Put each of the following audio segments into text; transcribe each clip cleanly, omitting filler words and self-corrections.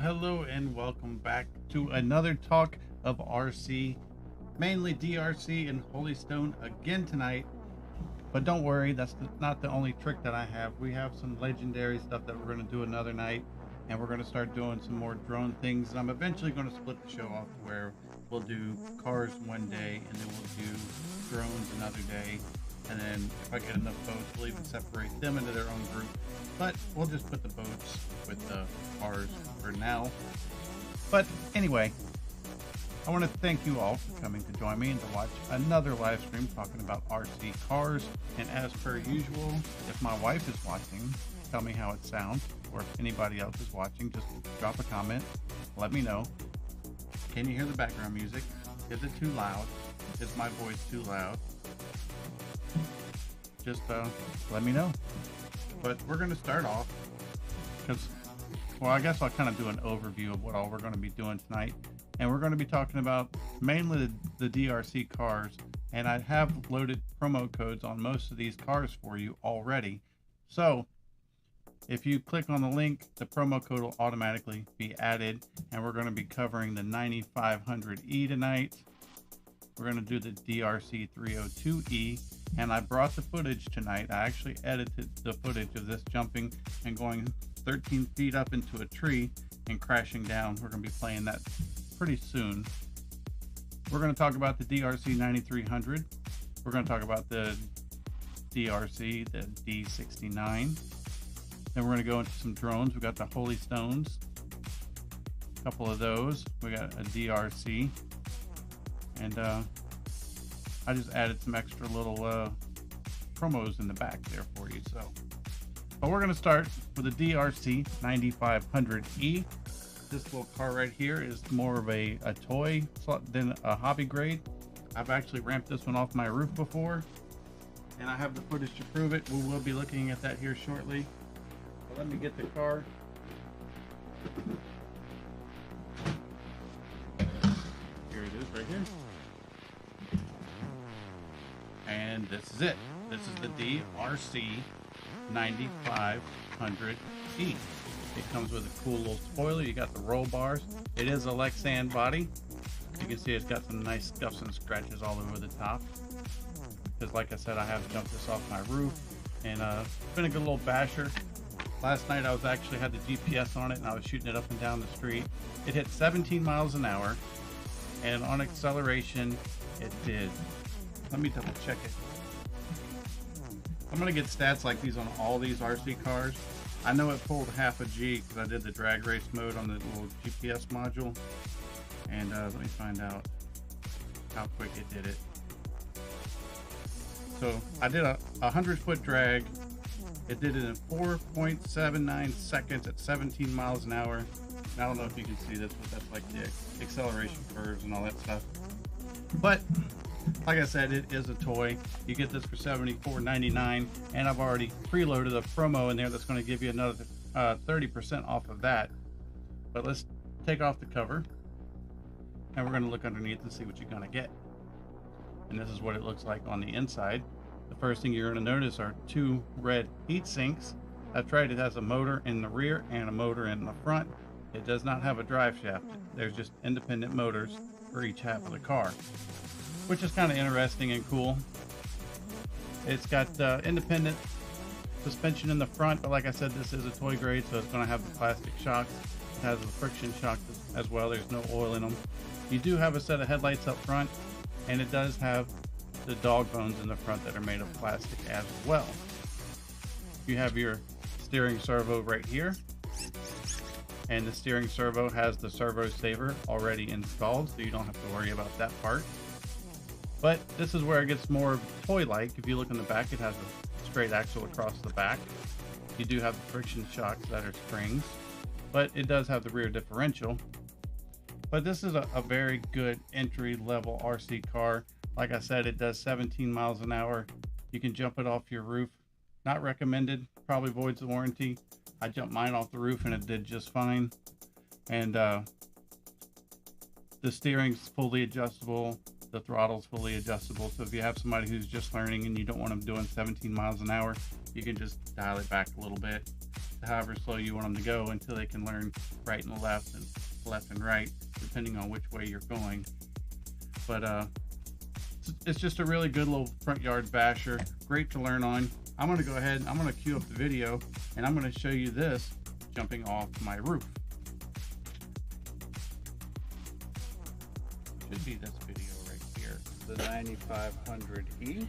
Hello and welcome back to another talk of RC, mainly DeeRC and Holystone again tonight. But don't worry, that's not the only trick that I have. We have some legendary stuff that we're going to do another night, and we're going to start doing some more drone things. And I'm eventually going to split the show off to where we'll do cars one day, and then we'll do drones another day. And then if I get enough boats, we'll even separate them into their own group. But we'll just put the boats with the cars for now. But anyway, I want to thank you all for coming to join me and to watch another live stream talking about RC cars. And as per usual, if my wife is watching, tell me how it sounds. Or if anybody else is watching, just drop a comment. Let me know. Can you hear the background music? Is it too loud? Is my voice too loud? Just let me know. But we're going to start off because, well, I guess I'll kind of do an overview of what all we're going to be doing tonight. And we're going to be talking about mainly the DeeRC cars. And I have loaded promo codes on most of these cars for you already. So if you click on the link, the promo code will automatically be added. And we're going to be covering the 9500E tonight. We're going to do the DeeRC 302E. And I brought the footage tonight. I actually edited the footage of this jumping and going 13 feet up into a tree and crashing down. We're going to be playing that pretty soon. We're going to talk about the DeeRC 9300. We're going to talk about the DeeRC, the D69. Then we're going to go into some drones. We got the Holystones, a couple of those. We got a DeeRC, and I just added some extra little promos in the back there for you. So, but we're going to start with the DeeRC 9500E. This little car right here is more of a toy than a hobby grade. I've actually ramped this one off my roof before, and I have the footage to prove it. We will be looking at that here shortly. So let me get the car. Here it is right here. And this is it. This is the DeeRC 9500E. It comes with a cool little spoiler. You got the roll bars. It is a Lexan body. You can see it's got some nice scuffs and scratches all over the top. Because like I said, I have jumped this off my roof. And it's been a good little basher. Last night I actually had the GPS on it and I was shooting it up and down the street. It hit 17 miles an hour. And on acceleration, it did. Let me double check it. I'm going to get stats like these on all these RC cars. I know it pulled half a G because I did the drag race mode on the little GPS module. And let me find out how quick it did it. So I did a 100-foot drag. It did it in 4.79 seconds at 17 miles an hour. And I don't know if you can see this, but that's like the acceleration curves and all that stuff. But like I said, it is a toy. You get this for $74.99, and I've already preloaded a promo in there that's going to give you another 30% off of that. But let's take off the cover, and we're going to look underneath and see what you're going to get. And this is what it looks like on the inside. The first thing you're going to notice are two red heat sinks. That's right, it has a motor in the rear and a motor in the front. It does not have a drive shaft. There's just independent motors for each half of the car, which is kind of interesting and cool. It's got independent suspension in the front, but like I said, this is a toy grade, so it's going to have the plastic shocks. It has a friction shock as well. There's no oil in them. You do have a set of headlights up front, and it does have the dog bones in the front that are made of plastic as well. You have your steering servo right here, and the steering servo has the servo saver already installed, so you don't have to worry about that part. But this is where it gets more toy-like. If you look in the back, it has a straight axle across the back. You do have the friction shocks that are springs, but it does have the rear differential. But this is a very good entry-level RC car. Like I said, it does 17 miles an hour. You can jump it off your roof. Not recommended, probably voids the warranty. I jumped mine off the roof and it did just fine. And the steering's fully adjustable. The throttle's fully adjustable. So if you have somebody who's just learning and you don't want them doing 17 miles an hour, you can just dial it back a little bit to however slow you want them to go until they can learn right and left and right, depending on which way you're going. But it's just a really good little front yard basher. Great to learn on. I'm going to go ahead and I'm going to queue up the video, and I'm going to show you this jumping off my roof. Should be this video right here, the 9500E.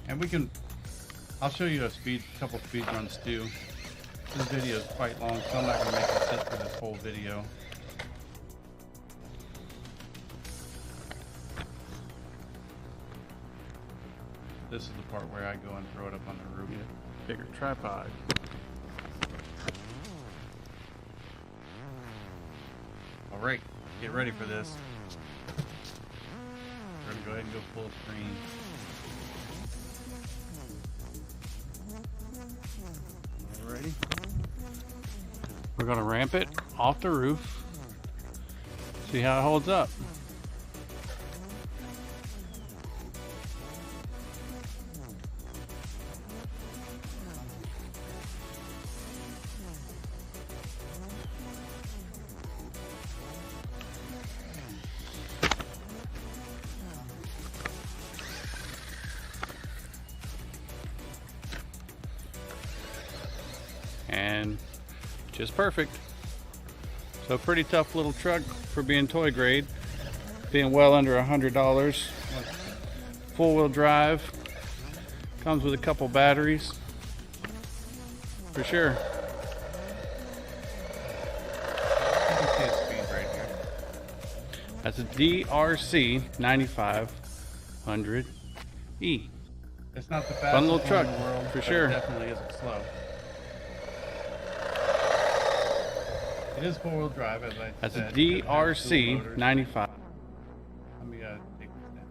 And I'll show you a couple speed runs too. This video is quite long, so I'm not going to make it sit for this whole video. This is the part where I go and throw it up on the roof. Bigger tripod. All right, get ready for this. We're gonna go ahead and go full screen. Alrighty. We're gonna ramp it off the roof. See how it holds up. And just perfect. So pretty tough little truck for being toy grade, being well under $100. Full wheel drive, comes with a couple batteries for sure. You can see its speed right here. That's a DeeRC 9500E. It's not the fastest fun little truck in the world, for sure. It definitely isn't slow. It is four-wheel drive, as I That's said. a DeeRC 95. Let me take this down.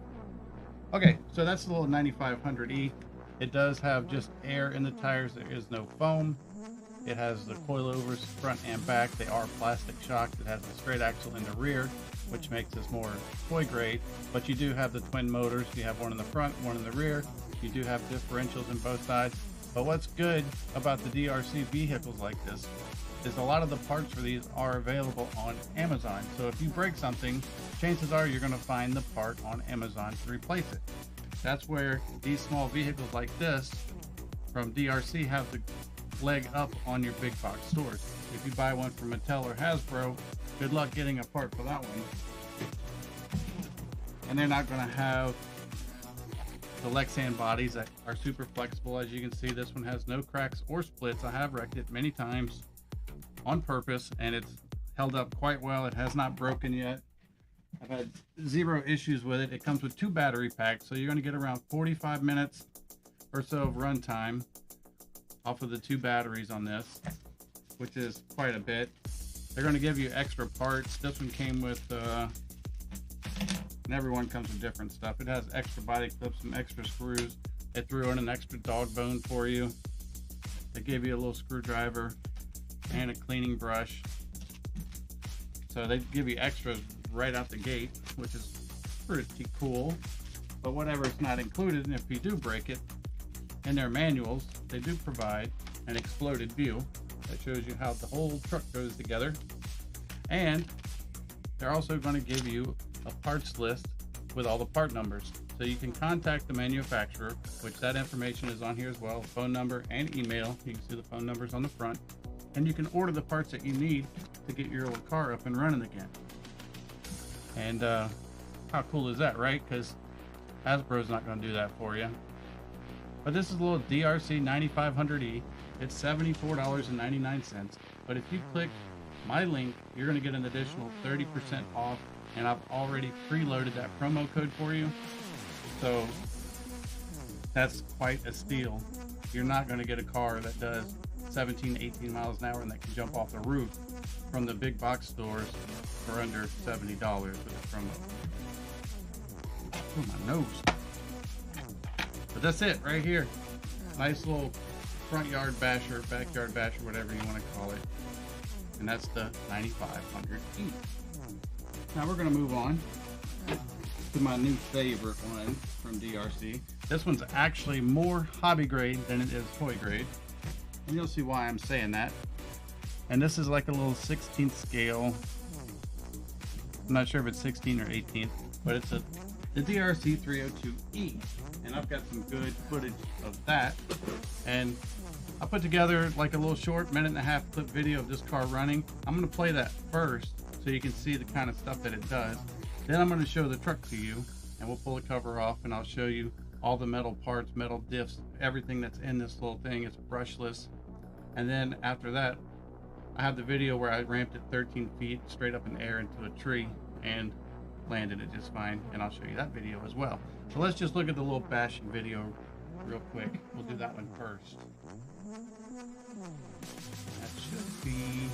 Okay, so that's the little 9500E. It does have just air in the tires. There is no foam. It has the coilovers front and back. They are plastic shocked. It has a straight axle in the rear, which makes this more toy grade. But you do have the twin motors. You have one in the front, one in the rear. You do have differentials in both sides. But what's good about the DeeRC vehicles like this is a lot of the parts for these are available on Amazon. So if you break something, chances are you're going to find the part on Amazon to replace it. That's where these small vehicles like this from DeeRC have the leg up on your big box stores. If you buy one from Mattel or Hasbro, good luck getting a part for that one. And they're not going to have the Lexan bodies that are super flexible. As you can see, this one has no cracks or splits. I have wrecked it many times on purpose, and it's held up quite well. It has not broken yet. I've had zero issues with it. It comes with 2 battery packs, so you're going to get around 45 minutes or so of run time off of the 2 batteries on this, which is quite a bit. They're going to give you extra parts. This one came with and everyone comes with different stuff. It has extra body clips, some extra screws. They threw in an extra dog bone for you. They gave you a little screwdriver and a cleaning brush. So they give you extras right out the gate, which is pretty cool. But whatever is not included, and if you do break it, in their manuals, they do provide an exploded view that shows you how the whole truck goes together. And they're also going to give you a parts list with all the part numbers. So you can contact the manufacturer, which that information is on here as well, phone number and email. You can see the phone numbers on the front, and you can order the parts that you need to get your little car up and running again. And how cool is that, right? Because Hasbro's not going to do that for you. But this is a little DeeRC 9500E. It's $74.99. But if you click my link, you're going to get an additional 30% off. And I've already preloaded that promo code for you. So that's quite a steal. You're not going to get a car that does 17, 18 miles an hour and that can jump off the roof from the big box stores for under $70 with a promo. Oh, my nose. But that's it right here. Nice little front yard basher, backyard basher, whatever you want to call it. And that's the 9500E. Now we're going to move on to my new favorite one from DeeRC. This one's actually more hobby grade than it is toy grade. And you'll see why I'm saying that. And this is like a little 16th scale. I'm not sure if it's 16 or 18th, but it's the DeeRC 302E. And I've got some good footage of that. And I put together like a little short 1.5-minute clip video of this car running. I'm going to play that first so you can see the kind of stuff that it does. Then I'm going to show the truck to you, and we'll pull the cover off and I'll show you all the metal parts, metal diffs, everything that's in this little thing. It's brushless. And then after that, I have the video where I ramped it 13 feet straight up in the air into a tree and landed it just fine, and I'll show you that video as well. So let's just look at the little bashing video real quick. We'll do that one first. That should be...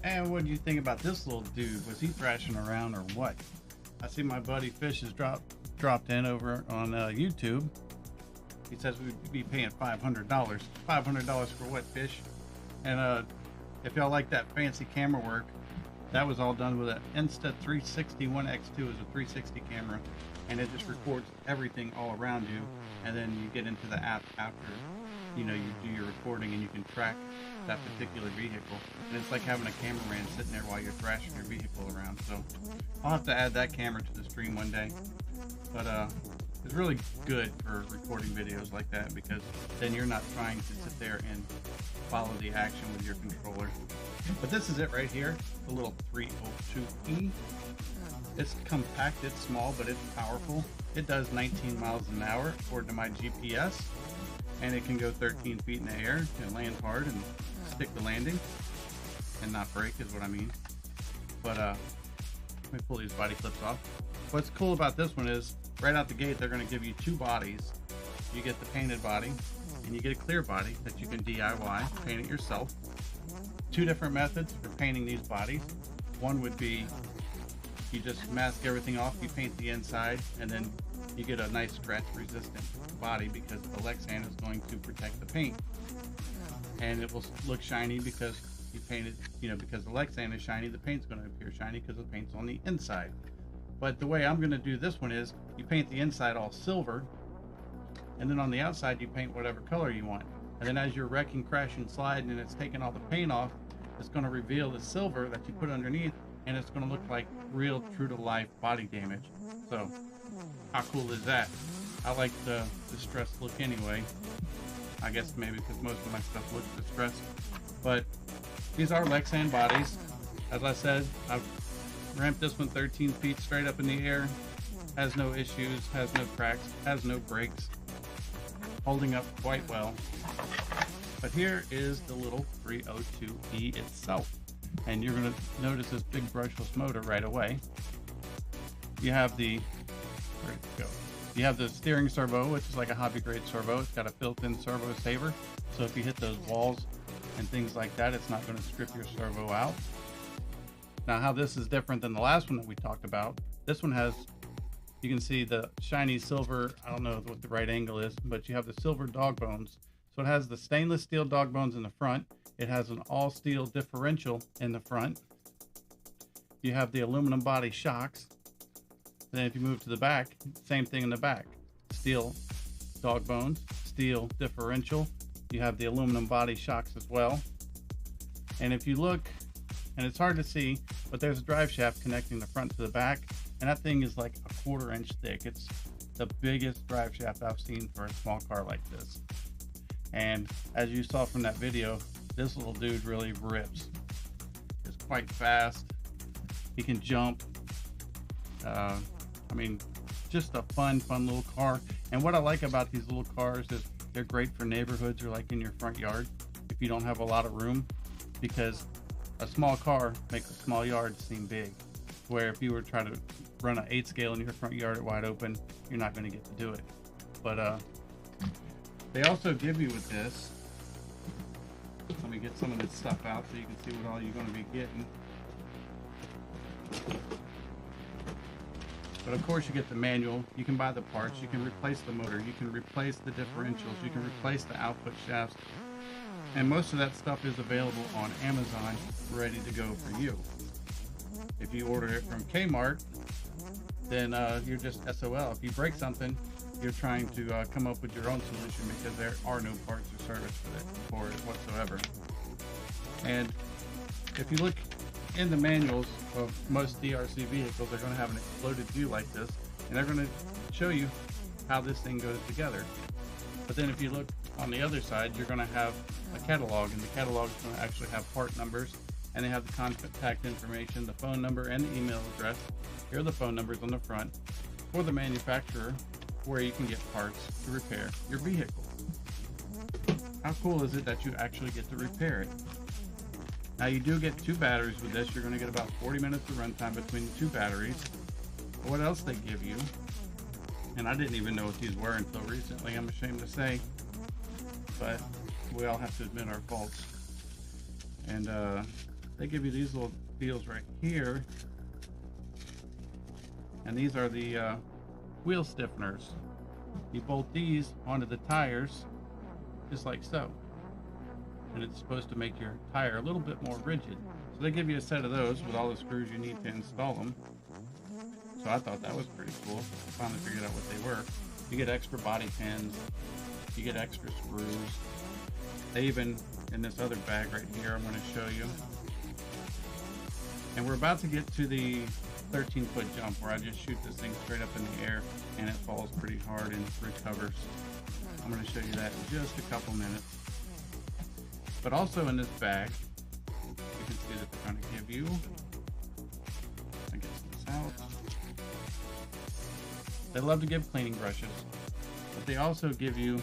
And what do you think about this little dude? Was he thrashing around or what? I see my buddy Fish has dropped in over on YouTube. He says we'd be paying $500. $500 for what, Fish? And if y'all like that fancy camera work, that was all done with an Insta360 1X2 is a 360 camera, and it just records everything all around you, and then you get into the app after you do your recording, and you can track that particular vehicle. And it's like having a cameraman sitting there while you're thrashing your vehicle around. So I'll have to add that camera to the stream one day. But it's really good for recording videos like that, because then you're not trying to sit there and follow the action with your controller. But this is it right here, the little 302E. It's compact, it's small, but it's powerful. It does 19 miles an hour according to my GPS, and it can go 13 feet in the air and land hard and stick the landing and not break is what I mean. But let me pull these body clips off. What's cool about this one is right out the gate they're going to give you two bodies. You get the painted body and you get a clear body that you can DIY, paint it yourself. Two different methods for painting these bodies. One would be you just mask everything off, you paint the inside, and then you get a nice scratch resistant body because the Lexan is going to protect the paint. And it will look shiny because you paint it, you know, because the Lexan is shiny, the paint's going to appear shiny because the paint's on the inside. But the way I'm going to do this one is you paint the inside all silver, and then on the outside you paint whatever color you want. And then as you're wrecking, crashing, sliding, and it's taking all the paint off, it's going to reveal the silver that you put underneath, and it's going to look like real true to life body damage. So how cool is that? I like the distressed look anyway. I guess maybe because most of my stuff looks distressed. But these are Lexan bodies. As I said, I've ramped this one 13 feet straight up in the air. Has no issues, has no cracks, has no breaks. Holding up quite well. But here is the little 302E itself. And you're going to notice this big brushless motor right away. You have the, where'd it go? You have the steering servo, which is like a hobby grade servo. It's got a built-in servo saver. So if you hit those walls and things like that, it's not going to strip your servo out. Now, how this is different than the last one that we talked about, this one has, you can see the shiny silver, I don't know what the right angle is, but you have the silver dog bones. So it has the stainless steel dog bones in the front. It has an all steel differential in the front. You have the aluminum body shocks. Then if you move to the back, same thing in the back. Steel dog bones, steel differential. You have the aluminum body shocks as well. And if you look, and it's hard to see, but there's a drive shaft connecting the front to the back, and that thing is like a 1/4 inch thick. It's the biggest drive shaft I've seen for a small car like this. And as you saw from that video, this little dude really rips. It's quite fast. He can jump. I mean, just a fun little car. And what I like about these little cars is they're great for neighborhoods or like in your front yard if you don't have a lot of room, because a small car makes a small yard seem big, where if you were trying to run an 8 scale in your front yard wide open, you're not going to get to do it. But they also give you with this, let me get some of this stuff out so you can see what all you're going to be getting. But of course you get the manual, you can buy the parts, you can replace the motor, you can replace the differentials, you can replace the output shafts, and most of that stuff is available on Amazon ready to go for you. If you order it from Kmart, then you're just SOL. If you break something, you're trying to come up with your own solution, because there are no parts or service for it whatsoever. And if you look in the manuals of most DeeRC vehicles, they're going to have an exploded view like this, and they're going to show you how this thing goes together. But then if you look on the other side, you're going to have a catalog, and the catalog is going to actually have part numbers, and they have the contact information, the phone number, and the email address. Here are the phone numbers on the front for the manufacturer, where you can get parts to repair your vehicle. How cool is it that you actually get to repair it? Now, you do get 2 batteries with this. You're going to get about 40 minutes of runtime between the 2 batteries. But what else they give you, and I didn't even know what these were until recently, I'm ashamed to say, but we all have to admit our faults. And they give you these little deals right here, and these are the wheel stiffeners. You bolt these onto the tires just like so, and it's supposed to make your tire a little bit more rigid. So they give you a set of those with all the screws you need to install them. So I thought that was pretty cool. I finally figured out what they were. You get extra body pins, you get extra screws. They even, in this other bag right here, I'm going to show you. And we're about to get to the 13-foot jump, where I just shoot this thing straight up in the air and it falls pretty hard and recovers. I'm going to show you that in just a couple minutes. But also in this bag, you can see that they're going to give you, I guess this out. They love to give cleaning brushes, but they also give you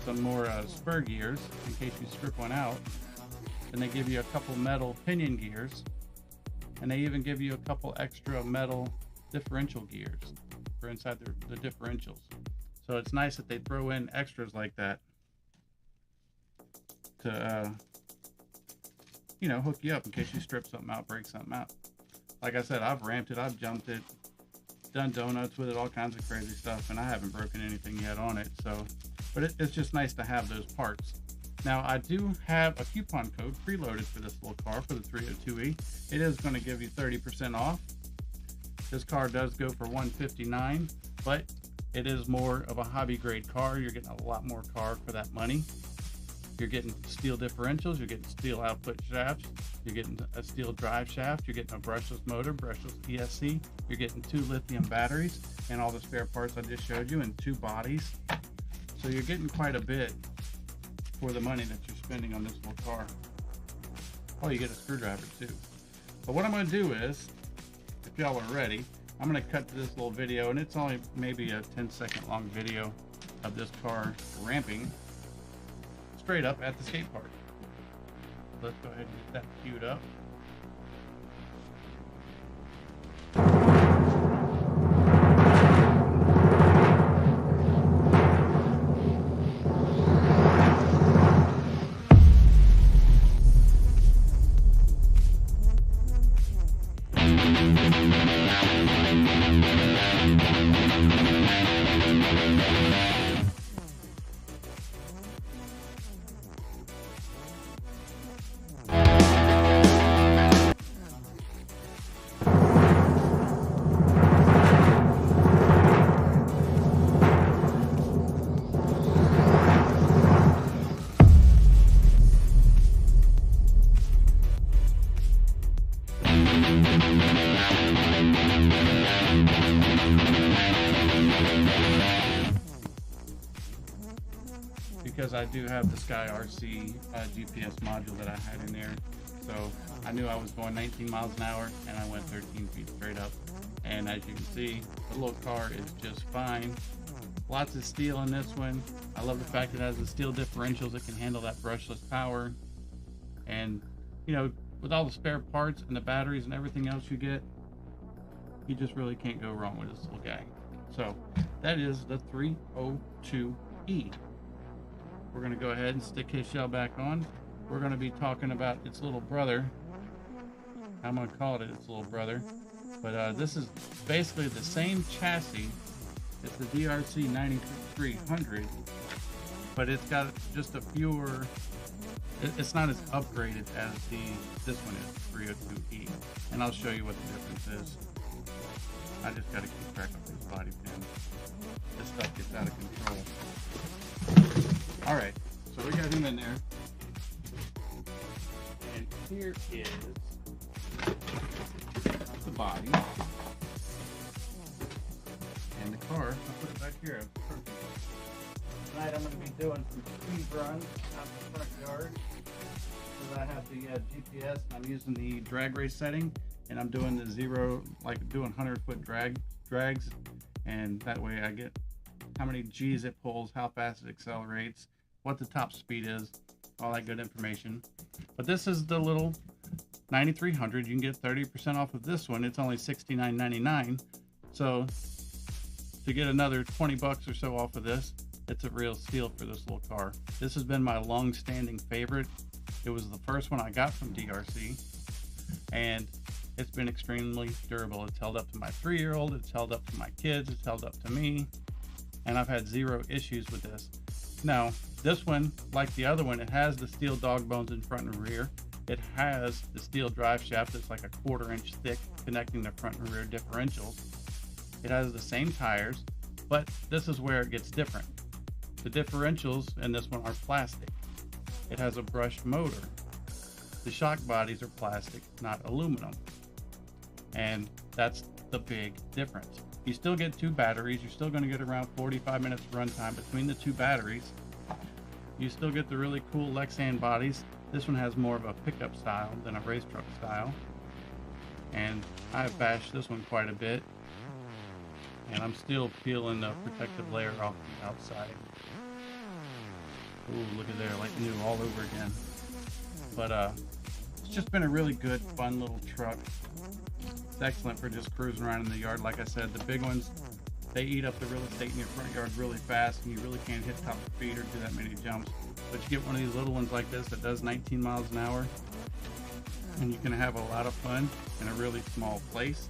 some more spur gears in case you strip one out. Then they give you a couple metal pinion gears, and they even give you a couple extra metal differential gears for inside the differentials. So it's nice that they throw in extras like that to you know, hook you up in case you strip something out, break something out. Like I said, I've ramped it, I've jumped it, done donuts with it, all kinds of crazy stuff, and I haven't broken anything yet on it. So, but it's just nice to have those parts. Now I do have a coupon code preloaded for this little car for the 302E. It is going to give you 30% off. This car does go for $159, but it is more of a hobby grade car. You're getting a lot more car for that money. You're getting steel differentials, you're getting steel output shafts, you're getting a steel drive shaft, you're getting a brushless motor, brushless ESC, you're getting 2 lithium batteries and all the spare parts I just showed you, and 2 bodies. So you're getting quite a bit for the money that you're spending on this little car. Oh, you get a screwdriver too. But what I'm going to do is, if y'all are ready, I'm going to cut to this little video, and it's only maybe a 10-second long video of this car ramping straight up at the skate park. Let's go ahead and get that queued up. Because I do have the DeeRC GPS module that I had in there, so I knew I was going 19 miles an hour, and I went 13 feet straight up. And as you can see, the little car is just fine. Lots of steel in this one. I love the fact it has the steel differentials that can handle that brushless power. And you know, with all the spare parts and the batteries and everything else you get, you just really can't go wrong with this little guy. So that is the 302E. We're going to go ahead and stick his shell back on. We're going to be talking about its little brother. I'm going to call it its little brother. But this is basically the same chassis. It's the DeeRC 9300, but it's got just a fewer, it's not as upgraded as this one is, 302E. And I'll show you what the difference is. I just got to keep track of this body pin. This stuff gets out of control. Alright, so we got him in there. And here is the body. And the car, I'll put it back here. Tonight I'm going to be doing some speed runs out in the front yard. Because I have the GPS, and I'm using the drag race setting. And I'm doing the zero, like doing 100-foot drags. And that way I get how many G's it pulls, how fast it accelerates, what the top speed is, all that good information. But this is the little 9300. You can get 30% off of this one. It's only $69.99. So to get another 20 bucks or so off of this, it's a real steal for this little car. This has been my long-standing favorite. It was the first one I got from DeeRC, and it's been extremely durable. It's held up to my 3-year-old, it's held up to my kids, it's held up to me, and I've had 0 issues with this. Now, this one, like the other one, it has the steel dog bones in front and rear. It has the steel drive shaft that's like a 1/4 inch thick, connecting the front and rear differentials. It has the same tires, but this is where it gets different. The differentials in this one are plastic. It has a brushed motor. The shock bodies are plastic, not aluminum. And that's the big difference. You still get 2 batteries. You're still going to get around 45 minutes runtime between the 2 batteries. You still get the really cool Lexan bodies. This one has more of a pickup style than a race truck style. And I've bashed this one quite a bit. And I'm still peeling the protective layer off the outside. Ooh, look at there, like new all over again. But it's just been a really good, fun little truck. It's excellent for just cruising around in the yard. Like I said, the big ones, they eat up the real estate in your front yard really fast, and you really can't hit top of speed or do that many jumps. But you get one of these little ones like this that does 19 miles an hour, and you can have a lot of fun in a really small place.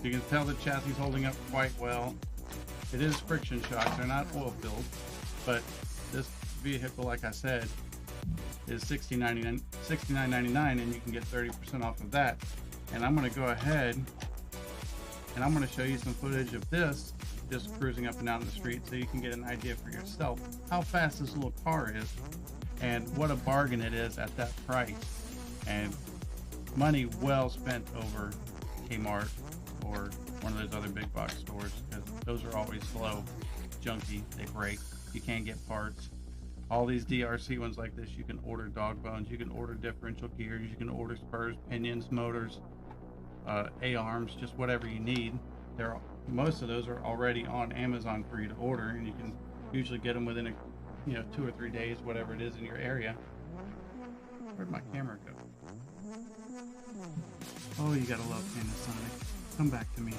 You can tell the chassis is holding up quite well. It is friction shocks, they're not oil filled, but this vehicle, like I said, is $69.99, and you can get 30% off of that. And I'm going to go ahead and I'm going to show you some footage of this just cruising up and down the street, so you can get an idea for yourself how fast this little car is and what a bargain it is at that price. And money well spent over Kmart or one of those other big box stores, because those are always slow, junky, they break, you can't get parts. All these DeeRC ones like this, you can order dog bones, you can order differential gears, you can order spurs, pinions, motors, A-arms, just whatever you need. Most of those are already on Amazon for you to order, and you can usually get them within 2 or 3 days, whatever it is in your area. Where'd my camera go? Oh, you gotta love Panasonic. Come back to me.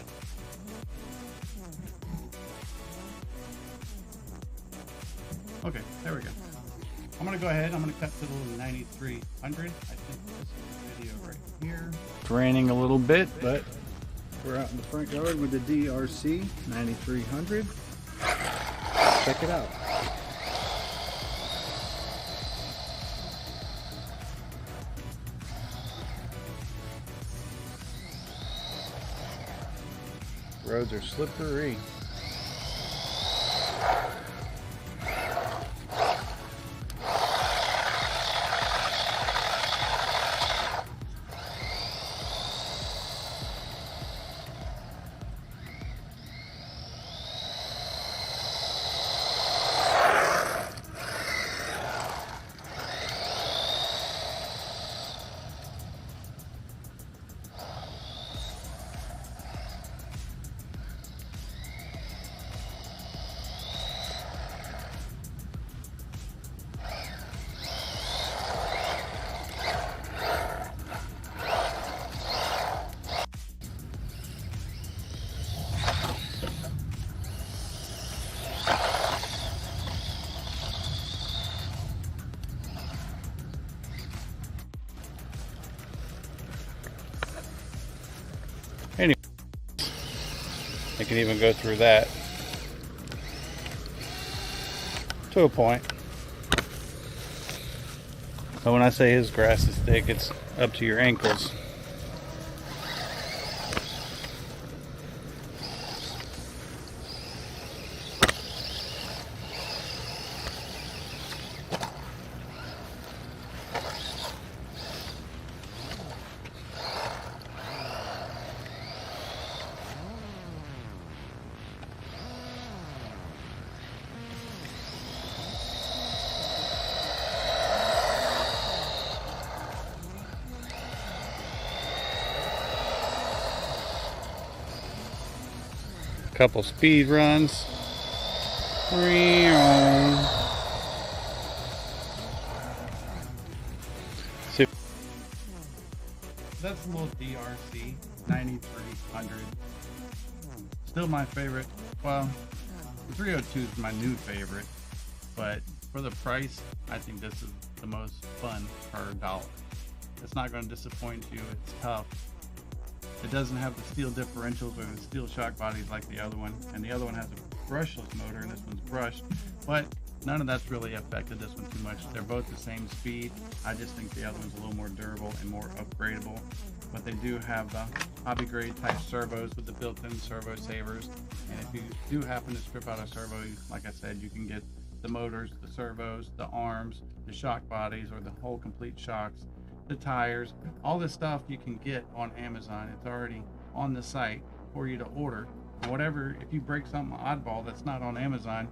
Okay, there we go. I'm gonna go ahead. I'm gonna cut to the little 9300. I think this is the video right here. It's raining a little bit, but we're out in the front yard with the DeeRC 9300. Check it out. Roads are slippery. Anyway, I can even go through that to a point. But when I say his grass is thick, it's up to your ankles. Couple speed runs. So that's a little DeeRC 9300. Still my favorite. Well, the 302 is my new favorite, but for the price, I think this is the most fun per dollar. It's not going to disappoint you. It's tough. It doesn't have the steel differentials or the steel shock bodies like the other one, and the other one has a brushless motor and this one's brushed, but none of that's really affected this one too much. They're both the same speed. I just think the other one's a little more durable and more upgradable, but they do have the hobby grade type servos with the built-in servo savers, and if you do happen to strip out a servo, like I said, you can get the motors, the servos, the arms, the shock bodies, or the whole complete shocks, the tires, all this stuff you can get on Amazon. It's already on the site for you to order. And whatever, if you break something oddball that's not on Amazon,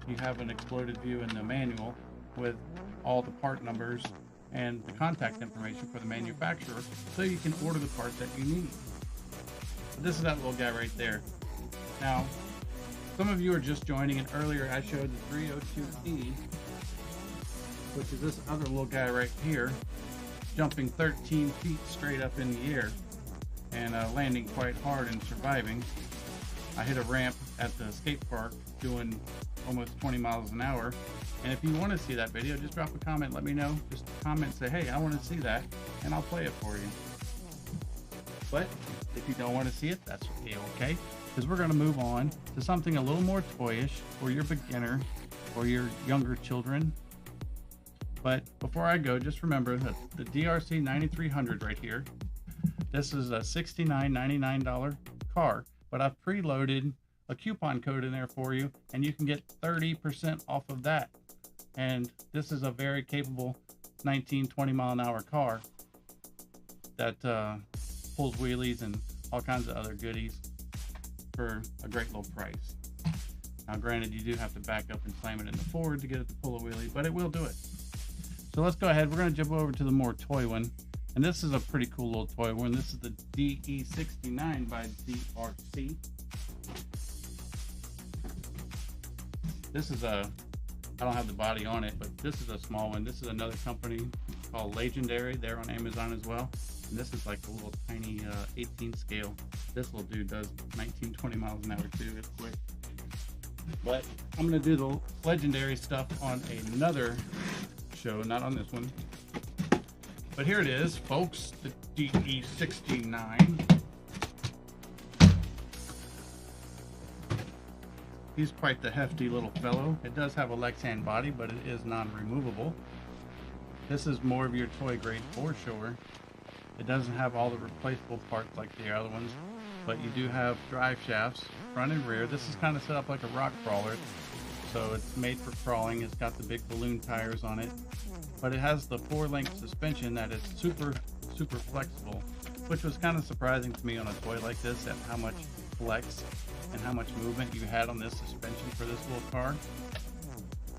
you have an exploded view in the manual with all the part numbers and the contact information for the manufacturer, so you can order the parts that you need. But this is that little guy right there. Now, some of you are just joining, and earlier I showed the 302E, which is this other little guy right here, jumping 13 feet straight up in the air and landing quite hard and surviving. I hit a ramp at the skate park doing almost 20 miles an hour, and if you want to see that video, just drop a comment, let me know. Just comment, say, hey, I want to see that, and I'll play it for you. But if you don't want to see it, that's okay, because we're going to move on to something a little more toyish for your beginner or your younger children, But before I go, just remember that the DeeRC 9300 right here, this is a $69.99 car, but I've preloaded a coupon code in there for you, and you can get 30% off of that. And this is a very capable 19-20 mile an hour car that pulls wheelies and all kinds of other goodies for a great low price. Now granted, you do have to back up and slam it in the forward to get it to pull a wheelie, but it will do it. So let's go ahead. We're going to jump over to the more toy one, and this is a pretty cool little toy one. This is the DE69 by DeeRC. This is a, I don't have the body on it, but this is a small one. This is another company called Legendary. They're on Amazon as well. And this is like a little tiny 18 scale. This little dude does 19-20 miles an hour too. It's quick. But I'm going to do the Legendary stuff on another show, not on this one. But here it is, folks, the DE69. He's quite the hefty little fellow. It does have a Lexan body, but it is non-removable. This is more of your toy grade for sure. It doesn't have all the replaceable parts like the other ones, but you do have drive shafts, front and rear. This is kind of set up like a rock crawler, so it's made for crawling. It's got the big balloon tires on it, but it has the 4-link suspension that is super flexible, which was kind of surprising to me on a toy like this, at how much flex and how much movement you had on this suspension for this little car.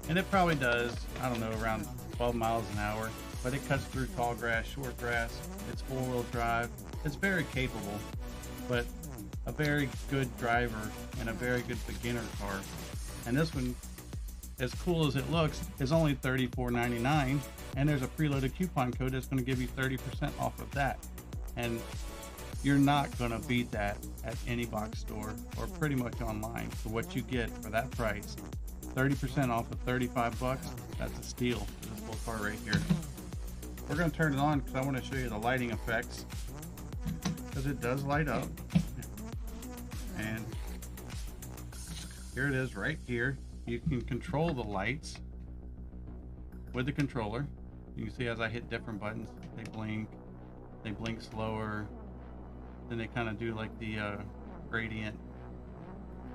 And it probably does, I don't know, around 12 miles an hour, but it cuts through tall grass, short grass. It's 4-wheel drive. It's very capable, but a very good driver and a very good beginner car. And this one, as cool as it looks, is only $34.99, and there's a preloaded coupon code that's going to give you 30% off of that. And you're not going to beat that at any box store or pretty much online for what you get for that price. 30% off of 35 bucks. That's a steal for this little car right here. We're going to turn it on because I want to show you the lighting effects, because it does light up. And here it is right here. You can control the lights with the controller. You can see as I hit different buttons, they blink slower, then they kind of do like the gradient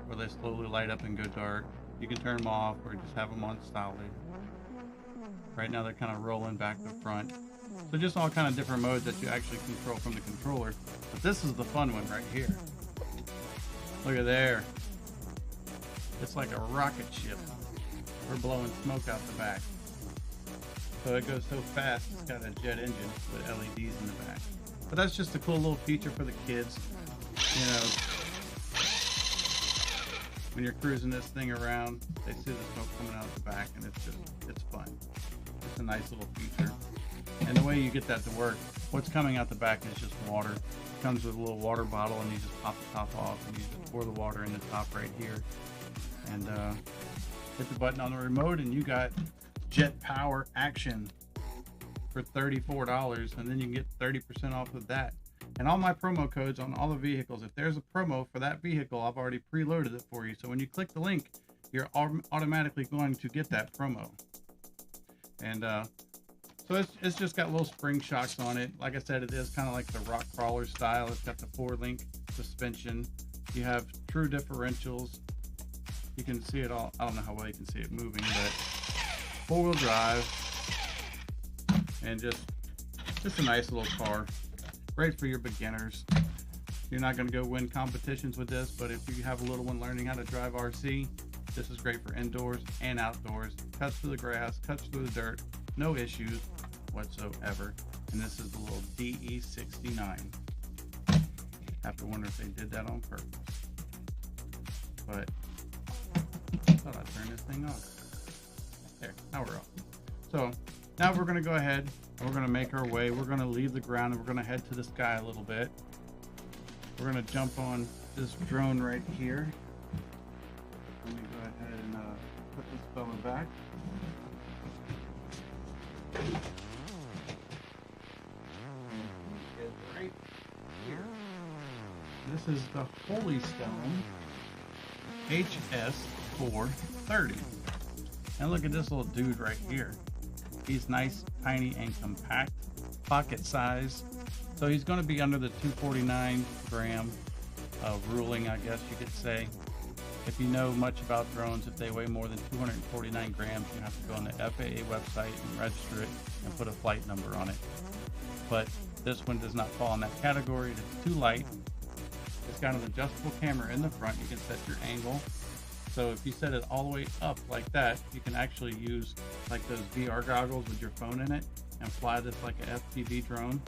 where they slowly light up and go dark. You can turn them off or just have them on solid. Right now they're kind of rolling back to front. So just all kind of different modes that you actually control from the controller. But this is the fun one right here. Look at there. It's like a rocket ship. We're blowing smoke out the back. So it goes so fast, it's got a jet engine with LEDs in the back. But that's just a cool little feature for the kids. You know, when you're cruising this thing around, they see the smoke coming out the back, and it's fun. It's a nice little feature. And the way you get that to work, what's coming out the back is just water. It comes with a little water bottle, and you just pop the top off, and you just pour the water in the top right here. And hit the button on the remote, and you got jet power action for $34, and then you can get 30% off of that. And all my promo codes on all the vehicles, if there's a promo for that vehicle, I've already preloaded it for you. So when you click the link, you're automatically going to get that promo. And so it's just got little spring shocks on it. Like I said, it is kind of like the rock crawler style. It's got the 4-link suspension. You have true differentials. You can see it all. I don't know how well you can see it moving, but 4-wheel drive, and just a nice little car. Great for your beginners. You're not going to go win competitions with this, but if you have a little one learning how to drive RC, this is great for indoors and outdoors. Cuts through the grass, cuts through the dirt, no issues whatsoever. And this is the little DE69. Have to wonder if they did that on purpose. But I thought I'd turn this thing off. There, now we're off. So now we're going to go ahead and we're going to make our way. We're going to leave the ground and we're going to head to the sky a little bit. We're going to jump on this drone right here. Let me go ahead and put this fella back. Right here. This is the Holystone HS430. And look at this little dude right here. He's nice, tiny, and compact, pocket size. So he's going to be under the 249 gram ruling, I guess you could say. If you know much about drones, if they weigh more than 249 grams, you have to go on the FAA website and register it and put a flight number on it. But this one does not fall in that category. It's too light. It's got an adjustable camera in the front. You can set your angle. So if you set it all the way up like that, you can actually use like those VR goggles with your phone in it and fly this like an FPV drone.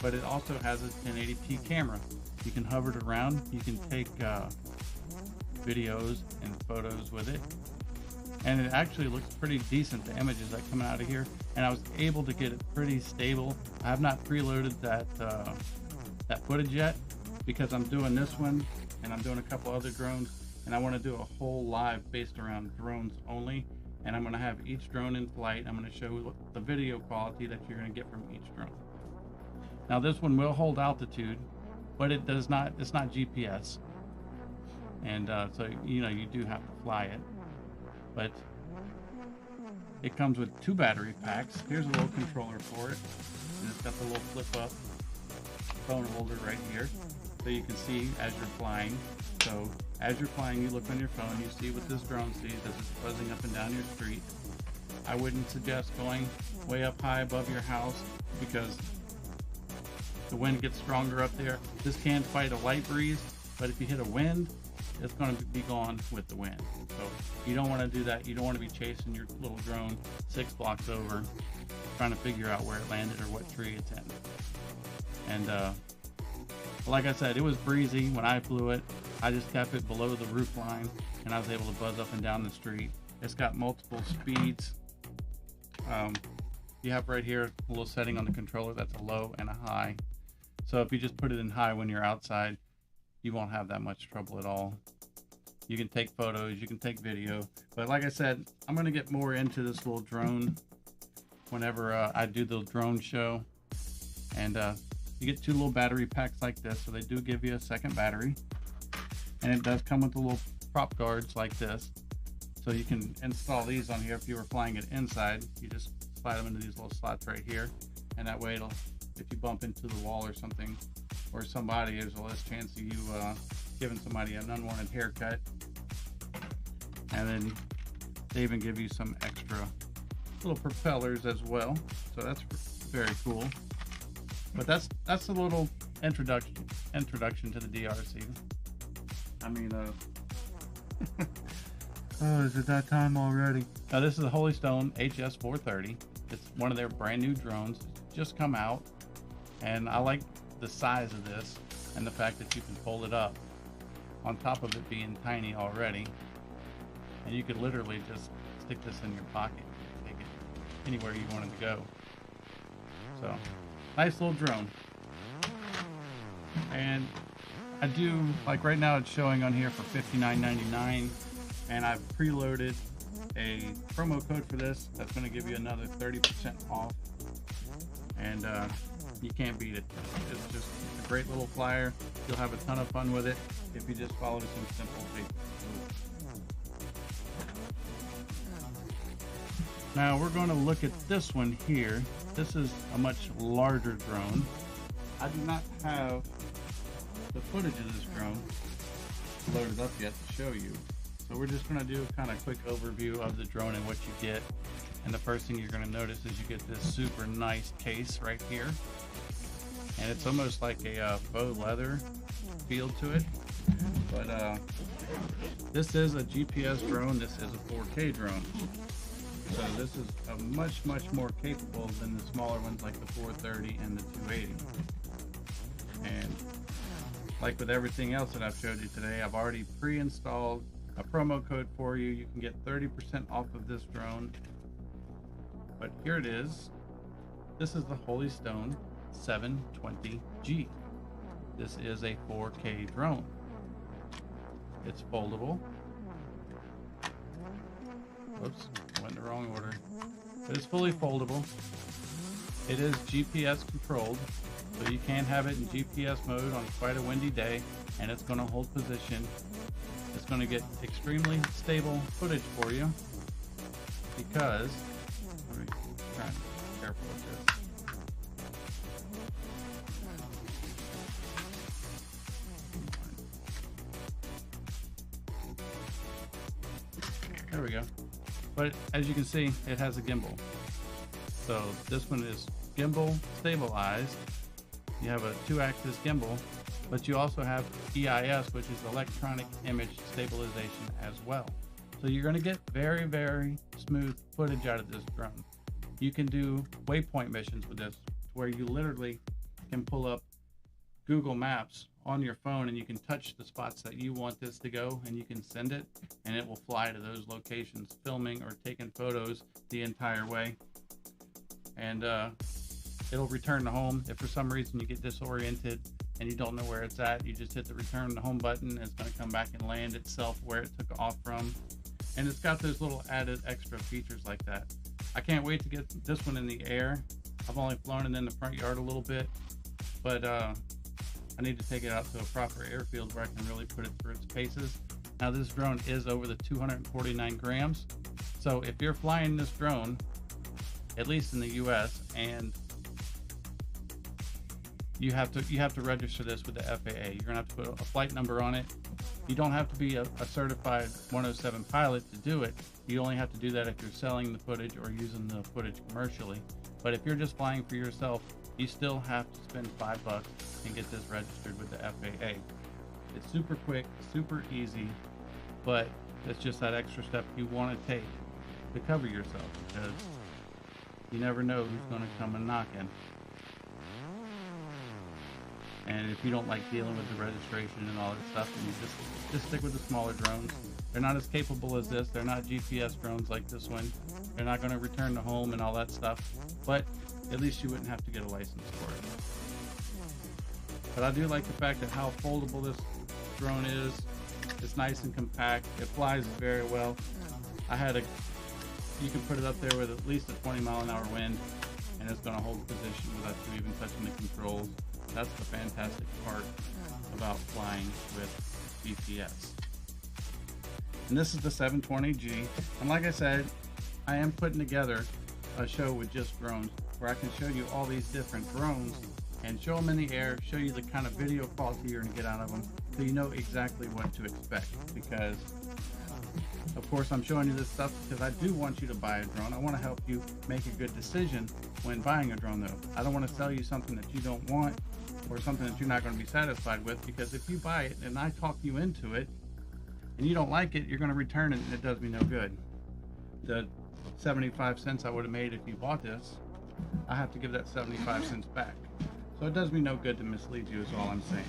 But it also has a 1080p camera. You can hover it around. You can take videos and photos with it, and it actually looks pretty decent, the images that come out of here, and I was able to get it pretty stable. I have not preloaded that footage yet because I'm doing this one and I'm doing a couple other drones, and I want to do a whole live based around drones only, and I'm going to have each drone in flight. I'm going to show the video quality that you're going to get from each drone. Now this one will hold altitude, but it does not, it's not GPS. And so, you know, you do have to fly it, but it comes with 2 battery packs. Here's a little controller for it, and it's got the little flip up phone holder right here, so you can see as you're flying. So as you're flying, you look on your phone, you see what this drone sees as it's buzzing up and down your street. I wouldn't suggest going way up high above your house because the wind gets stronger up there. This can fight a light breeze, but if you hit a wind, it's going to be gone with the wind. So you don't want to do that. You don't want to be chasing your little drone 6 blocks over, trying to figure out where it landed or what tree it's in. And like I said, it was breezy when I flew it. I just kept it below the roof line, and I was able to buzz up and down the street. It's got multiple speeds. You have right here a little setting on the controller that's a low and a high. So if you just put it in high when you're outside, you won't have that much trouble at all. You can take photos, you can take video, but like I said, I'm going to get more into this little drone whenever I do the drone show. And you get 2 little battery packs like this, so they do give you a second battery, and it does come with the little prop guards like this, so you can install these on here. If you were flying it inside, you just slide them into these little slots right here, and that way it'll, if you bump into the wall or something, or somebody, there's a less chance of you giving somebody an unwanted haircut. And then they even give you some extra little propellers as well, so that's very cool. But that's a little introduction to the DeeRC. I mean, oh, is it that time already? Now this is the Holystone HS430. It's one of their brand new drones. It's just come out, and I like the size of this and the fact that you can fold it up on top of it being tiny already, and you could literally just stick this in your pocket and take it anywhere you want it to go. So nice little drone. And I do, like right now it's showing on here for $59.99, and I've preloaded a promo code for this that's going to give you another 30% off, and you can't beat it. It's just a great little flyer. You'll have a ton of fun with it if you just follow some simple basic rules. Now we're going to look at this one here. This is a much larger drone. I do not have the footage of this drone loaded up yet to show you. So we're just going to do a kind of quick overview of the drone and what you get. And the first thing you're going to notice is you get this super nice case right here. And it's almost like a faux leather feel to it. But this is a GPS drone. This is a 4K drone. So this is a much more capable than the smaller ones like the 430 and the 280. And like with everything else that I've showed you today, I've already pre-installed a promo code for you. You can get 30% off of this drone. But here it is. This is the Holystone 720G. This is a 4K drone. It's foldable. Oops, went in the wrong order. But it's fully foldable. It is GPS controlled, so you can have it in GPS mode on quite a windy day, and it's going to hold position. It's going to get extremely stable footage for you because, let me Trying to be careful with this. There we go. But as you can see, it has a gimbal. So this one is gimbal stabilized. You have a 2-axis gimbal, but you also have EIS, which is electronic image stabilization as well. So you're going to get very, very smooth footage out of this drone. You can do waypoint missions with this, where you literally can pull up Google Maps on your phone and you can touch the spots that you want this to go, and you can send it and it will fly to those locations, filming or taking photos the entire way. And it'll return to home. If for some reason you get disoriented and you don't know where it's at, you just hit the return to home button and it's going to come back and land itself where it took off from. And it's got those little added extra features like that. I can't wait to get this one in the air. I've only flown it in the front yard a little bit, but I need to take it out to a proper airfield where I can really put it through its paces. Now this drone is over the 249 grams. So if you're flying this drone, at least in the US, and you have to register this with the FAA. You're gonna have to put a flight number on it. You don't have to be a certified 107 pilot to do it. You only have to do that if you're selling the footage or using the footage commercially. But if you're just flying for yourself, you still have to spend $5 and get this registered with the FAA. It's super quick, super easy, but it's just that extra step you want to take to cover yourself, because you never know who's going to come and knock in. And if you don't like dealing with the registration and all that stuff, then you just stick with the smaller drones. They're not as capable as this. They're not GPS drones like this one. They're not going to return to home and all that stuff, but at least you wouldn't have to get a license for it. But I do like the fact that how foldable this drone is. It's nice and compact. It flies very well. You can put it up there with at least a 20-mile-an-hour wind, and it's going to hold position without you even touching the controls. That's the fantastic part about flying with GPS. And this is the 720G. And like I said, I am putting together a show with just drones, where I can show you all these different drones and show them in the air, show you the kind of video quality you're going to get out of them, so you know exactly what to expect. Because of course I'm showing you this stuff because I do want you to buy a drone. I want to help you make a good decision when buying a drone though. I don't want to sell you something that you don't want or something that you're not going to be satisfied with, because if you buy it and I talk you into it and you don't like it, you're going to return it and it does me no good. The 75 cents I would have made if you bought this, I have to give that 75 cents back. So it does me no good to mislead you, is all I'm saying.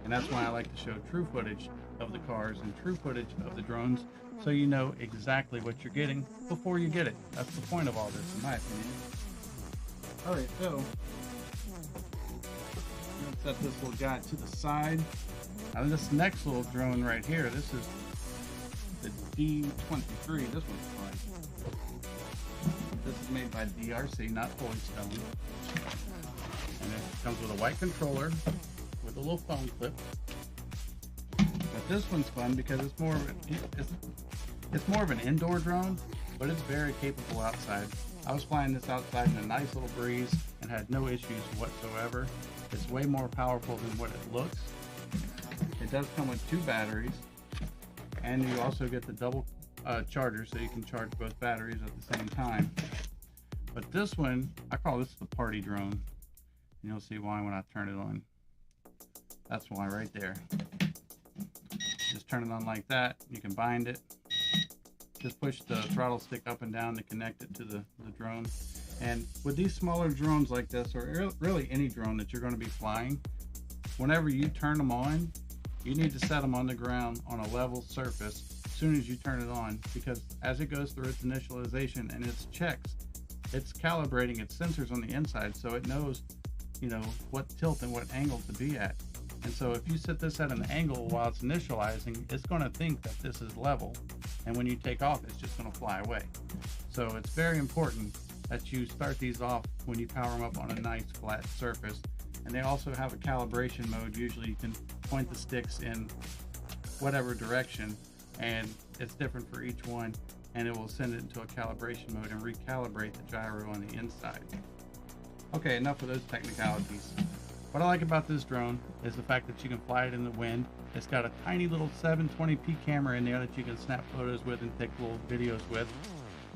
And that's why I like to show true footage of the cars and true footage of the drones, so you know exactly what you're getting before you get it. That's the point of all this, in my opinion. Alright, so let's set this little guy to the side. Now this next little drone right here, this is the D23. This one's fun. This is made by DeeRC, not Holystone. And it comes with a white controller with a little phone clip. But this one's fun because it's more of an indoor drone, but it's very capable outside. I was flying this outside in a nice little breeze and had no issues whatsoever. It's way more powerful than what it looks. It does come with 2 batteries, and you also get the double charger, so you can charge both batteries at the same time. But this one, I call this the party drone. And you'll see why when I turn it on. That's why right there. Just turn it on like that. You can bind it. Just push the throttle stick up and down to connect it to the drone. And with these smaller drones like this, or really any drone that you're going to be flying, whenever you turn them on, you need to set them on the ground on a level surface as soon as you turn it on, because as it goes through its initialization and its checks, it's calibrating its sensors on the inside, so it knows, you know, what tilt and what angle to be at. And so if you set this at an angle while it's initializing, it's going to think that this is level, and when you take off, it's just going to fly away. So it's very important that you start these off when you power them up on a nice flat surface. And they also have a calibration mode. Usually you can point the sticks in whatever direction, and it's different for each one. and it will send it into a calibration mode and recalibrate the gyro on the inside. Okay, enough of those technicalities. What I like about this drone is the fact that you can fly it in the wind. It's got a tiny little 720p camera in there that you can snap photos with and take little videos with.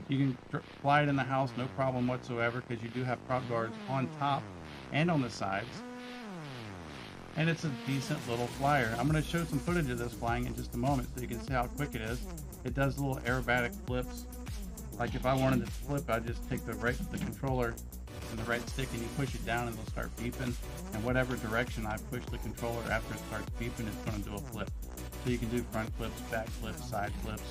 You can fly it in the house, no problem whatsoever, because you do have prop guards on top and on the sides. And it's a decent little flyer. I'm going to show some footage of this flying in just a moment so you can see how quick it is. It does little aerobatic flips. Like if I wanted to flip, I'd just take the controller and the right stick and you push it down and it'll start beeping. And whatever direction I push the controller after it starts beeping, it's going to do a flip. So you can do front flips, back flips, side flips.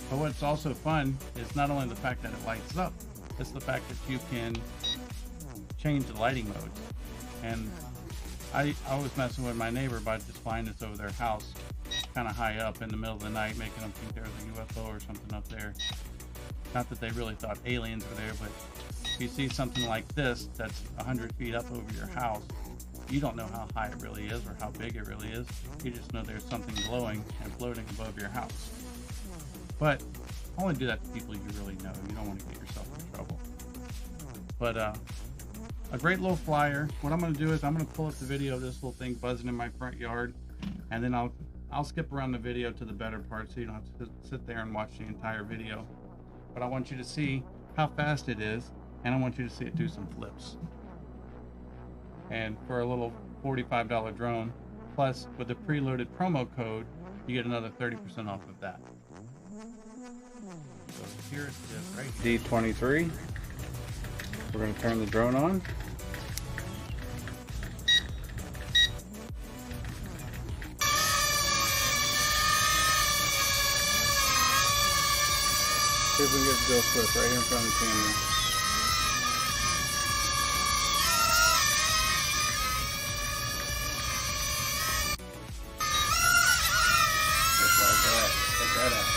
But what's also fun is not only the fact that it lights up, it's the fact that you can change the lighting modes. And I was messing with my neighbor by just flying this over their house kind of high up in the middle of the night, making them think there was a UFO or something up there. Not that they really thought aliens were there, but if you see something like this that's 100 feet up over your house, you don't know how high it really is or how big it really is. You just know there's something glowing and floating above your house. But only do that to people you really know. You don't want to get yourself in trouble. But a great little flyer. What I'm going to do is I'm going to pull up the video of this little thing buzzing in my front yard, and then I'll skip around the video to the better part so you don't have to sit there and watch the entire video. But I want you to see how fast it is, and I want you to see it do some flips. And for a little $45 drone, plus with the preloaded promo code, you get another 30% off of that. So here it is right here. D23. We're going to turn the drone on. See if we can get it to go flip right here in front of the camera. Just like that. Check that out.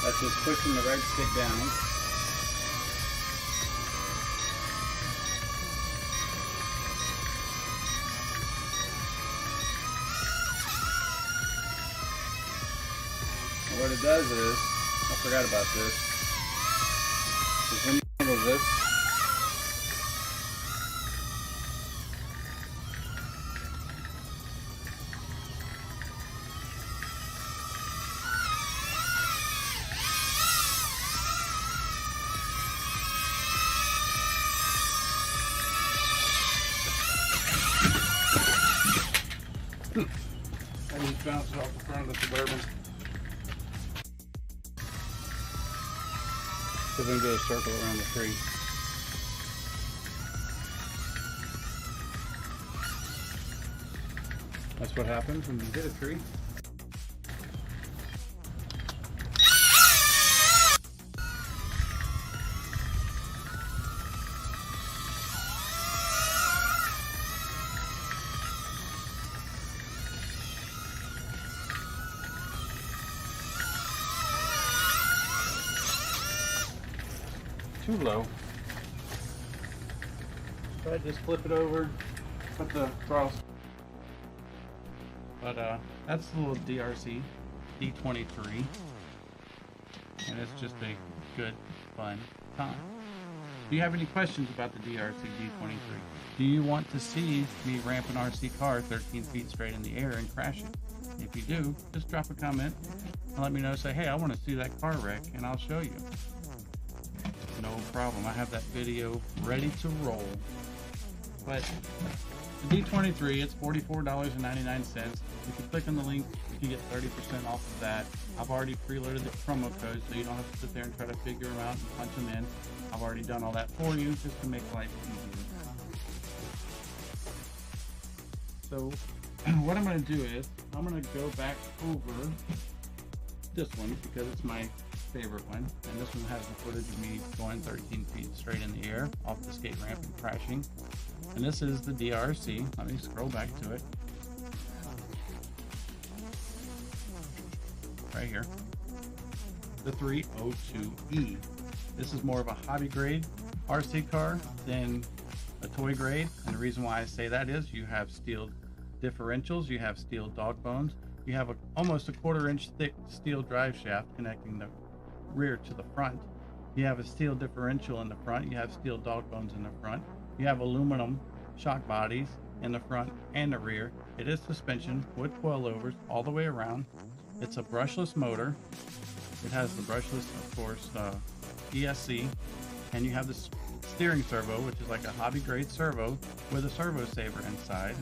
That's just pushing the right stick down. And what it does is, I forgot about this, is when you handle this, I just bounced it off the front of the Suburban. so then do a circle around the tree. That's what happens when you hit a tree. Too low. So I just flip it over, put the throttle. But that's the little DeeRC D23, and it's just a good, fun time. Do you have any questions about the DeeRC D23? Do you want to see me ramp an RC car 13 feet straight in the air and crash it? If you do, just drop a comment and let me know. Say, hey, I want to see that car wreck, and I'll show you. No problem. I have that video ready to roll. But the D23, it's $44.99. If you click on the link, you get 30% off of that. I've already preloaded the promo code, so you don't have to sit there and try to figure them out and punch them in. I've already done all that for you just to make life easier. So what I'm going to do is I'm going to go back over this one because it's my favorite one, and this one has the footage of me going 13 feet straight in the air off the skate ramp and crashing. And this is the DeeRC. Let me scroll back to it. Right here. The 302E. This is more of a hobby grade RC car than a toy grade. And the reason why I say that is you have steel differentials, you have steel dog bones, You have almost a 1/4 inch thick steel drive shaft connecting the rear to the front. You have a steel differential in the front. You have steel dog bones in the front. You have aluminum shock bodies in the front and the rear. It is suspension with coilovers all the way around. It's a brushless motor. It has the brushless, of course, ESC, and you have the steering servo, which is like a hobby grade servo with a servo saver inside.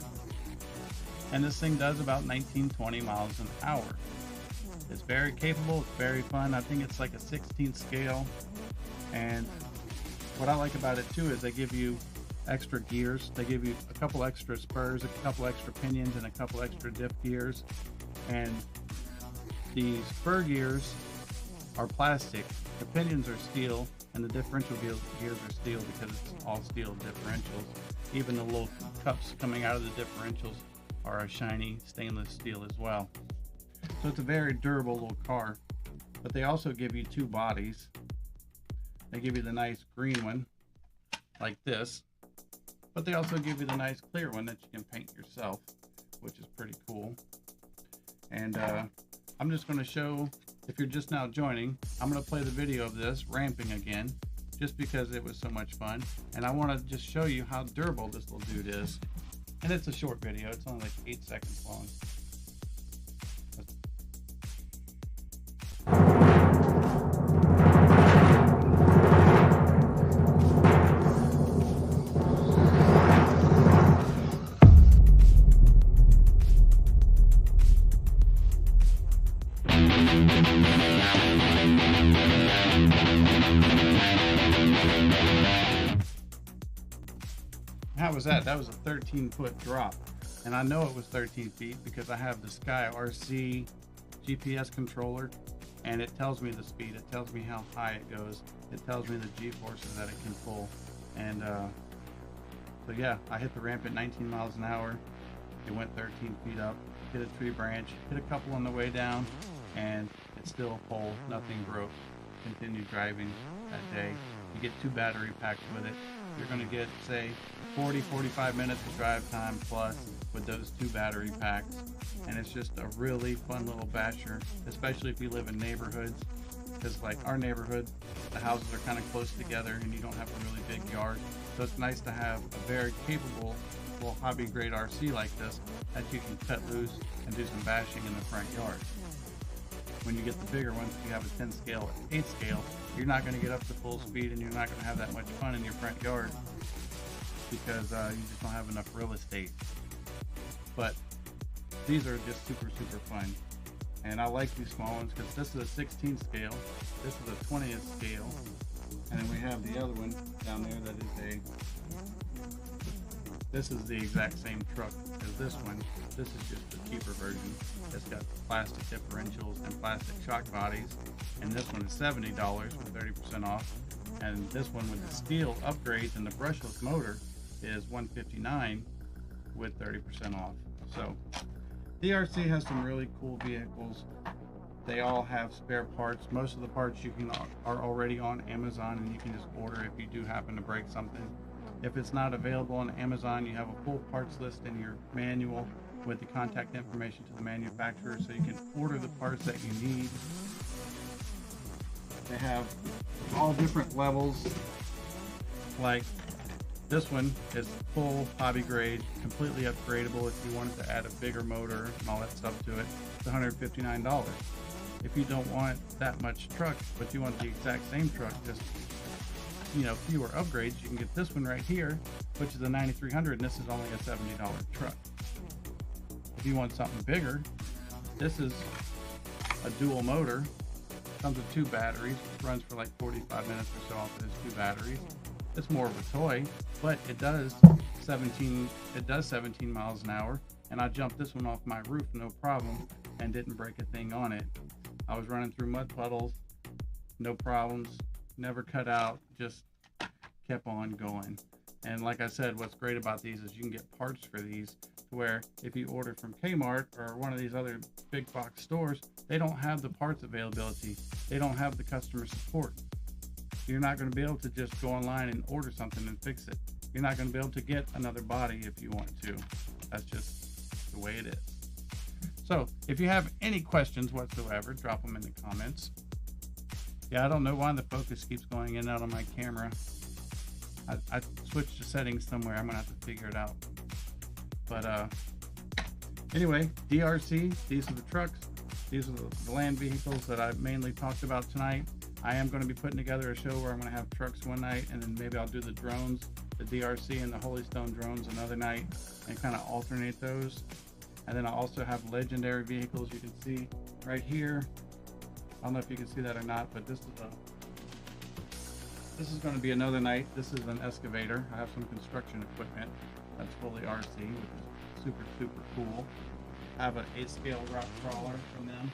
And this thing does about 19-20 miles an hour. It's very capable, it's very fun. I think it's like a 16th scale. And what I like about it too is they give you extra gears. They give you a couple extra spurs, a couple extra pinions, and a couple extra diff gears. And the spur gears are plastic, the pinions are steel, and the differential gears are steel because it's all steel differentials. Even the little cups coming out of the differentials are a shiny stainless steel as well. So it's a very durable little car. But they also give you 2 bodies. They give you the nice green one, like this, but they also give you the nice clear one that you can paint yourself, which is pretty cool. And I'm just going to show, if you're just now joining, I'm going to play the video of this ramping again, just because it was so much fun. And I want to just show you how durable this little dude is. And it's a short video, it's only like 8 seconds long. How was that? That was a 13-foot drop. And I know it was 13 feet because I have the Sky RC GPS controller, and it tells me the speed. It tells me how high it goes. It tells me the G-forces that it can pull. And so yeah, I hit the ramp at 19 miles an hour. It went 13 feet up, hit a tree branch, hit a couple on the way down, and it's still whole, nothing broke. Continued driving that day. You get 2 battery packs with it. You're going to get, say, 40-45 minutes of drive time plus with those 2 battery packs. And it's just a really fun little basher, especially if you live in neighborhoods. Because like our neighborhood, the houses are kind of close together and you don't have a really big yard. So it's nice to have a very capable little hobby grade RC like this that you can cut loose and do some bashing in the front yard. When you get the bigger ones, if you have a 10 scale, 8 scale, you're not going to get up to full speed and you're not going to have that much fun in your front yard because you just don't have enough real estate. But these are just super fun. And I like these small ones because this is a 16th scale, this is a 20th scale, and then we have the other one down there that is this is the exact same truck as this one. This is just the cheaper version. It's got plastic differentials and plastic shock bodies, and this one is $70 for 30% off. And this one with the steel upgrades and the brushless motor is $159 with 30% off. So DeeRC has some really cool vehicles. They all have spare parts. Most of the parts are already on Amazon, and you can just order if you do happen to break something. If it's not available on Amazon, you have a full parts list in your manual with the contact information to the manufacturer, so you can order the parts that you need. They have all different levels. Like this one is full hobby grade, completely upgradable. If you wanted to add a bigger motor and all that stuff to it, it's $159. If you don't want that much truck, but you want the exact same truck, just fewer upgrades, you can get this one right here, which is a 9300, and this is only a $70 truck. If you want something bigger, this is a dual motor, comes with 2 batteries, runs for like 45 minutes or so off of those 2 batteries. It's more of a toy, but it does 17 miles an hour, and I jumped this one off my roof no problem and didn't break a thing on it. I was running through mud puddles, no problems, never cut out, just kept on going. And like I said, what's great about these is you can get parts for these to where if you order from Kmart or one of these other big box stores, they don't have the parts availability. They don't have the customer support. You're not going to be able to just go online and order something and fix it. You're not going to be able to get another body if you want to. That's just the way it is. So if you have any questions whatsoever, drop them in the comments. Yeah, I don't know why the focus keeps going in and out on my camera. I switched the settings somewhere. I'm gonna have to figure it out. But anyway, DeeRC, these are the trucks. These are the land vehicles that I mainly talked about tonight. I am going to be putting together a show where I'm going to have trucks one night, and then maybe I'll do the drones, the DeeRC and the Holystone drones another night, and kind of alternate those. And then I'll also have legendary vehicles. You can see right here. I don't know if you can see that or not, but this is going to be another night. This is an excavator. I have some construction equipment that's fully RC, which is super cool. I have an 8-scale rock crawler from them,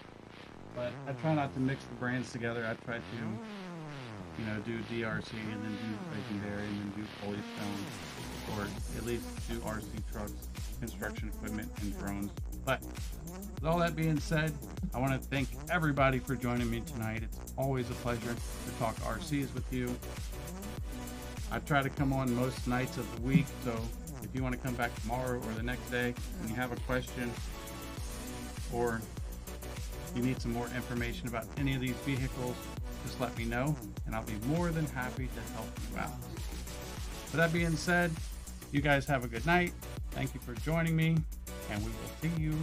but I try not to mix the brands together. I try to, you know, do DeeRC and then do legendary and then do Holystone, or at least do RC trucks, construction equipment, and drones. But with all that being said, I want to thank everybody for joining me tonight. It's always a pleasure to talk RCs with you. I try to come on most nights of the week, so if you want to come back tomorrow or the next day and you have a question, or you need some more information about any of these vehicles, just let me know and I'll be more than happy to help you out. With that being said, you guys have a good night. Thank you for joining me, and we will see you